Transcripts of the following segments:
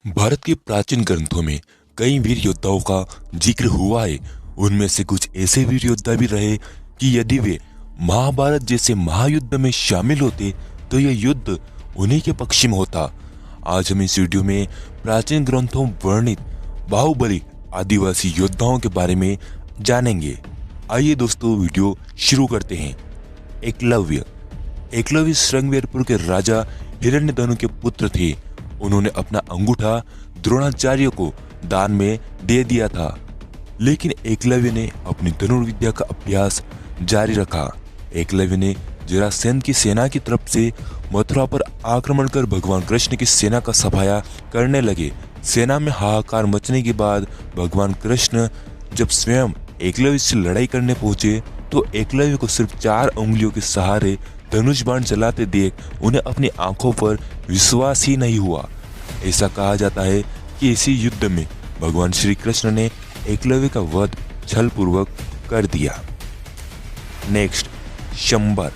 भारत के प्राचीन ग्रंथों में कई वीर योद्धाओं का जिक्र हुआ है। उनमें से कुछ ऐसे वीर योद्धा भी रहे कि यदि वे महाभारत जैसे महायुद्ध में शामिल होते तो यह युद्ध उन्हीं के पक्ष में होता। आज हम इस वीडियो में प्राचीन ग्रंथों वर्णित बाहुबली आदिवासी योद्धाओं के बारे में जानेंगे। आइए दोस्तों, वीडियो शुरू करते हैं। एकलव्य श्रृंगवेरपुर के राजा हिरण्यधनु के पुत्र थे। उन्होंने अपना अंगूठा द्रोणाचार्य को दान में दे दिया था, लेकिन एकलव्य ने अपनी धनुर्विद्या का अभ्यास जारी रखा। एकलव्य ने जरासंध की सेना की तरफ से मथुरा पर आक्रमण कर भगवान कृष्ण की सेना का सफाया करने लगे। सेना में हाहाकार मचने के बाद भगवान कृष्ण जब स्वयं एकलव्य से लड़ाई करने पहुंचे तो एकलव्य को सिर्फ 4 उंगलियों के सहारे धनुष बाण चलाते देख उन्हें अपनी आंखों पर विश्वास ही नहीं हुआ। ऐसा कहा जाता है कि इसी युद्ध में भगवान श्री कृष्ण ने एकलव्य का वध छलपूर्वक कर दिया। नेक्स्ट, शंबर।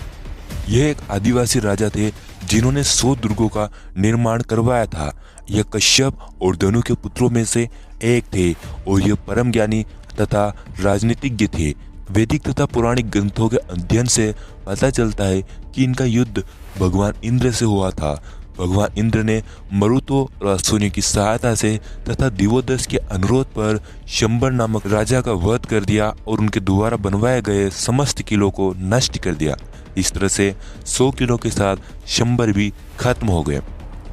यह एक आदिवासी राजा थे जिन्होंने 100 दुर्गों का निर्माण करवाया था। यह कश्यप और धनु के पुत्रों में से एक थे और यह परम ज्ञानी तथा राजनीतिज्ञ थे। वैदिक तथा पौराणिक ग्रंथों के अध्ययन से पता चलता है कि इनका युद्ध भगवान इंद्र से हुआ था। भगवान इंद्र ने मरुतों और अश्विनियों की सहायता से तथा दिवोदस के अनुरोध पर शंबर नामक राजा का वध कर दिया और उनके द्वारा बनवाए गए समस्त किलों को नष्ट कर दिया। इस तरह से 100 किलों के साथ शंबर भी खत्म हो गए।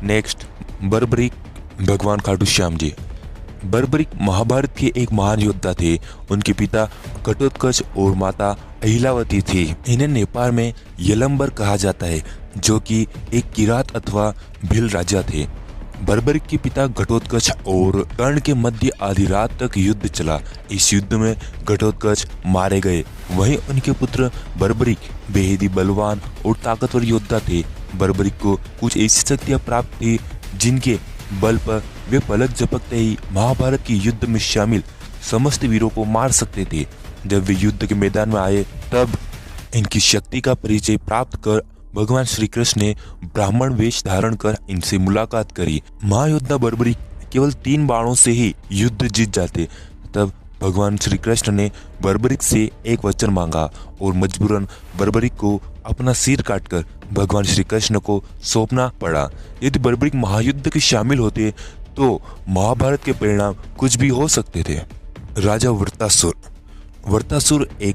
नेक्स्ट, बर्बरीक भगवान खाटू श्याम जी। बर्बरीक महाभारत के एक महान योद्धा थे। उनके पिता घटोत्कच और माता अहिलावती थे। इन्हें नेपाल में यलंबर कहा जाता है, जो कि एक किरात अथवा भील राजा थे। बर्बरीक के पिता घटोत्कच और कर्ण के मध्य आधी रात तक युद्ध चला। इस युद्ध में घटोत्कच मारे गए। वहीं उनके पुत्र बर्बरीक बेहद बलवान और ताकतवर योद्धा थे। बर्बरीक को कुछ ऐसी शक्तियां प्राप्त थी जिनके बल पर वे पलक झपकते ही महाभारत के युद्ध में शामिल समस्त वीरों को मार सकते थे। जब वे युद्ध के मैदान में आए तब इनकी शक्ति का परिचय प्राप्त कर भगवान श्री कृष्ण ने ब्राह्मण वेश धारण कर इनसे मुलाकात करी। महायोद्धा बर्बरीक केवल 3 बाणों से ही युद्ध जीत जाते। तब भगवान श्री कृष्ण ने बर्बरीक से एक वचन मांगा और मजबूरन बर्बरीक को अपना सिर काटकर भगवान श्री कृष्ण को सौंपना पड़ा। यदि बर्बरीक महायुद्ध के शामिल होते तो महाभारत के परिणाम कुछ भी हो सकते थे। राजा वृत्तासुर एक